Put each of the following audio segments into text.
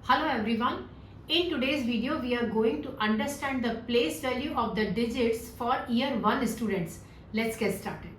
Hello everyone. In today's video, we are going to understand the place value of the digits for year 1 students. Let's get started.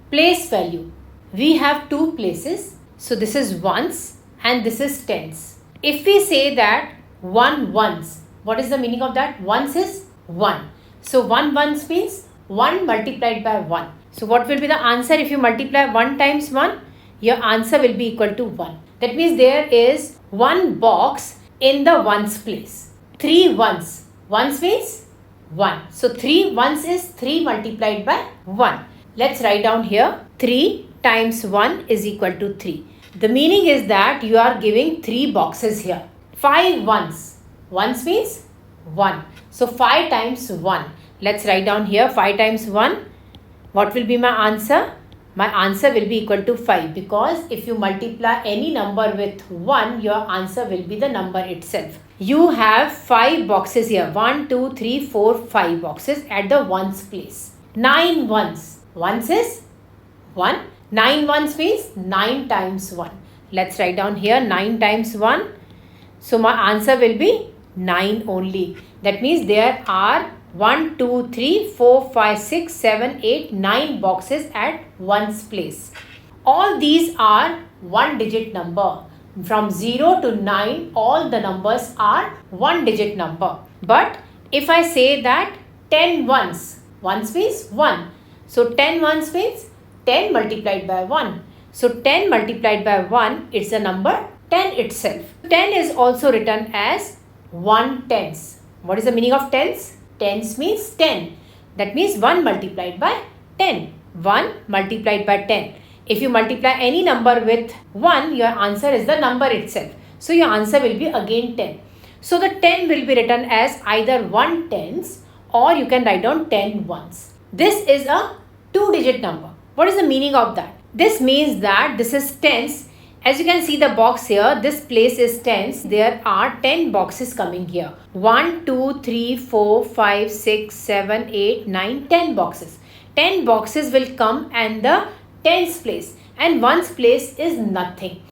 Place value. We have two places. So this is ones and this is tens. If we say that 1 ones, what is the meaning of that? Ones is 1. So 1 ones means 1 multiplied by 1. So what will be the answer if you multiply 1 times 1? Your answer will be equal to 1. That means there is one box in the ones place. 3 ones. Ones means 1. So 3 ones is 3 multiplied by 1. Let's write down here 3 times 1 is equal to 3. The meaning is that you are giving 3 boxes here. 5 ones. Ones means 1. So 5 times 1. Let's write down here 5 times 1. What will be my answer? My answer will be equal to 5 because if you multiply any number with 1, your answer will be the number itself. You have 5 boxes here. 1, 2, 3, 4, 5 boxes at the ones place. 9 ones. Ones is 1. 9 ones means 9 times 1. Let's write down here 9 times 1. So my answer will be 9 only. That means there are 1, 2, 3, 4, 5, 6, 7, 8, 9 boxes at ones place. All these are one digit number. From 0 to 9, all the numbers are one digit number. But if I say that 10 ones, ones means 1. So 10 ones means 10 multiplied by 1. So 10 multiplied by 1, it's a number 10 itself. 10 is also written as 1 tens. What is the meaning of tens? Tens means 10. That means 1 multiplied by 10. 1 multiplied by 10. If you multiply any number with 1, your answer is the number itself. So your answer will be again 10. So the 10 will be written as either 1 tens or you can write down 10 ones. This is a 2-digit number. What is the meaning of that? This means that this is tens. As you can see the box here, this place is tens. There are 10 boxes coming here. 1, 2, 3, 4, 5, 6, 7, 8, 9, 10 boxes. 10 boxes will come and the tens place and ones place is nothing.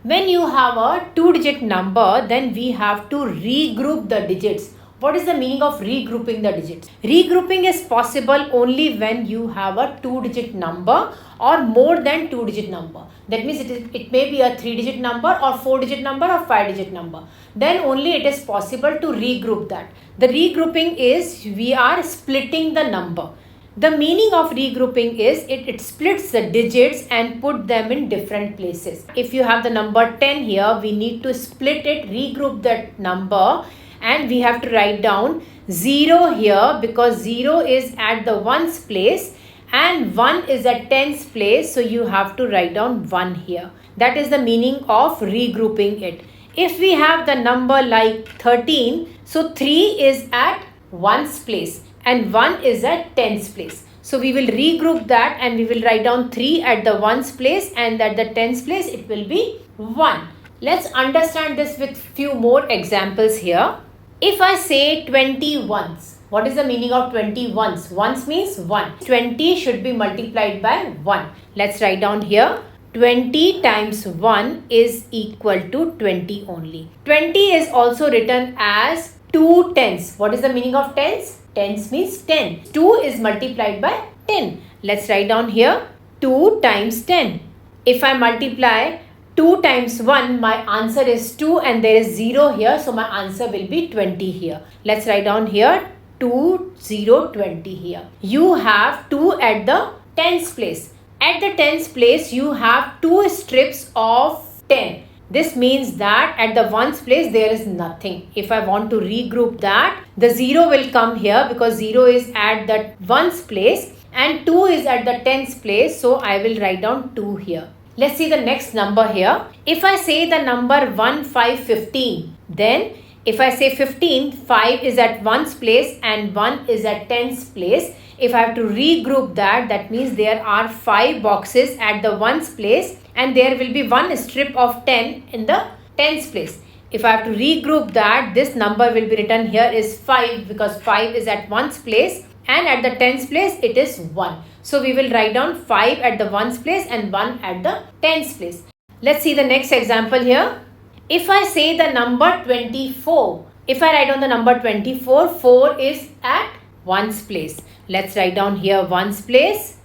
When you have a 2-digit number, then we have to regroup the digits. What is the meaning of regrouping the digits? Regrouping is possible only when you have a 2-digit number or more than 2-digit number. That means it may be a 3-digit number or 4-digit number or 5-digit number. Then only it is possible to regroup that. The regrouping is we are splitting the number. The meaning of regrouping is it splits the digits and put them in different places. If you have the number 10 here, we need to split it, regroup that number. And we have to write down 0 here because 0 is at the ones place and 1 is at tens place. So you have to write down 1 here. That is the meaning of regrouping it. If we have the number like 13, so 3 is at ones place and 1 is at tens place. So we will regroup that and we will write down 3 at the ones place and at the tens place it will be 1. Let's understand this with few more examples here. If I say 20 ones, what is the meaning of 20 ones? Ones means 1. 20 should be multiplied by 1. Let's write down here. 20 times 1 is equal to 20 only. 20 is also written as 2 tens. What is the meaning of tens? Tens means 10. 2 is multiplied by 10. Let's write down here 2 times 10. If I multiply 2 times 1, my answer is 2 and there is 0 here. So my answer will be 20 here. Let's write down here 2, 0, 20 here. You have 2 at the tens place. At the tens place, you have 2 strips of 10. This means that at the ones place, there is nothing. If I want to regroup that, the 0 will come here because 0 is at the ones place and 2 is at the tens place. So I will write down 2 here. Let's see the next number here. If I say the number 1, 5, 15, then if I say 15, 5 is at ones place and 1 is at tens place. If I have to regroup that, that means there are 5 boxes at the ones place and there will be one strip of 10 in the tens place. If I have to regroup that, this number will be written here is 5 because 5 is at ones place and at the tens place it is 1. So we will write down 5 at the ones place and 1 at the tens place. Let's see the next example here. If I say the number 24, if I write down the number 24, 4 is at ones place. Let's write down here ones place.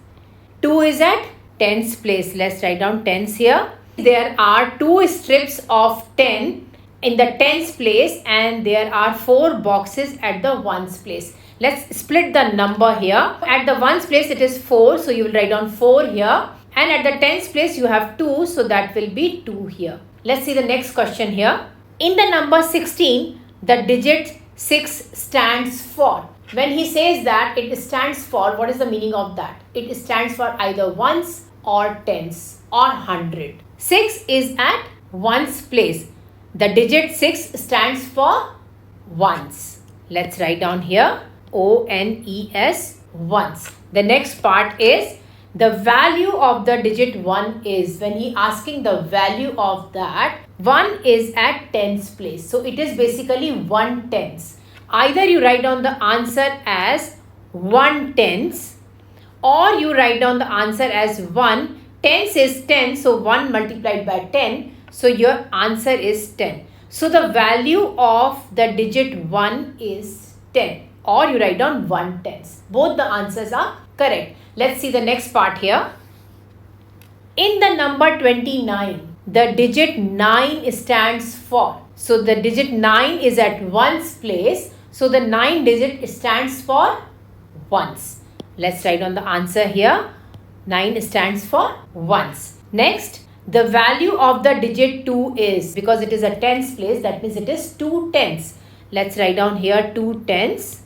2 is at tens place. Let's write down tens here. There are 2 strips of 10 in the tens place and there are 4 boxes at the ones place. Let's split the number here. At the ones place it is 4, so you will write down 4 here. And at the tens place you have 2, so that will be 2 here. Let's see the next question here. In the number 16, the digit 6 stands for. When he says that it stands for, what is the meaning of that? It stands for either ones or tens or 100. 6 is at ones place. The digit 6 stands for ones. Let's write down here ONES, ones. The next part is the value of the digit 1 is, when he asking the value of that, 1 is at tens place. So it is basically 1 tens. Either you write down the answer as 1 tens or you write down the answer as 1. Tens is 10, so 1 multiplied by 10. So your answer is 10. So the value of the digit 1 is 10, or you write down 1 tens. Both the answers are correct. Let's see the next part here. In the number 29, the digit 9 stands for. So the digit 9 is at ones place. So the 9 digit stands for ones. Let's write down the answer here. 9 stands for ones. Next, the value of the digit 2 is, because it is a tens place, that means it is 2 tens. Let's write down here 2 tens.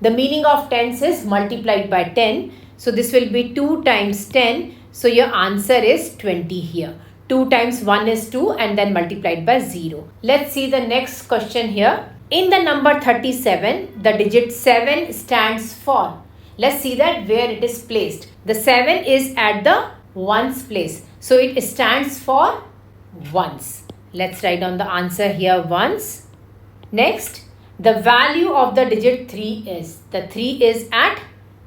The meaning of tens is multiplied by 10. So this will be 2 times 10. So your answer is 20 here. 2 times 1 is 2 and then multiplied by 0. Let's see the next question here. In the number 37, the digit 7 stands for. Let's see that where it is placed. The 7 is at the ones place. So it stands for ones. Let's write down the answer here, ones. Next, the value of the digit 3 is. The 3 is at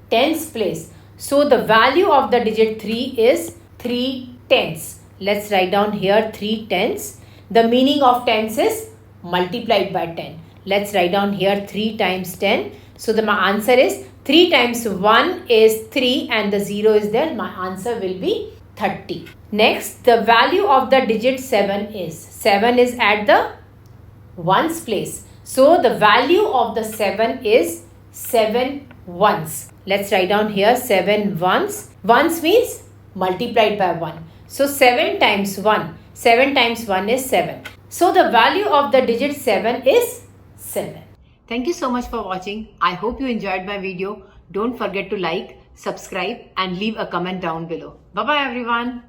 tens place. So the value of the digit 3 is 3 tens. Let's write down here 3 tens. The meaning of tens is multiplied by 10. Let's write down here 3 times 10. So my answer is 3 times 1 is 3 and the 0 is there. My answer will be 30. Next, the value of the digit 7 is. 7 is at the ones place. So the value of the 7 is 7 ones. Let's write down here 7 ones. Ones means multiplied by 1. So 7 times 1. 7 times 1 is 7. So the value of the digit 7 is 7. Thank you so much for watching. I hope you enjoyed my video. Don't forget to like, subscribe and leave a comment down below. Bye-bye everyone.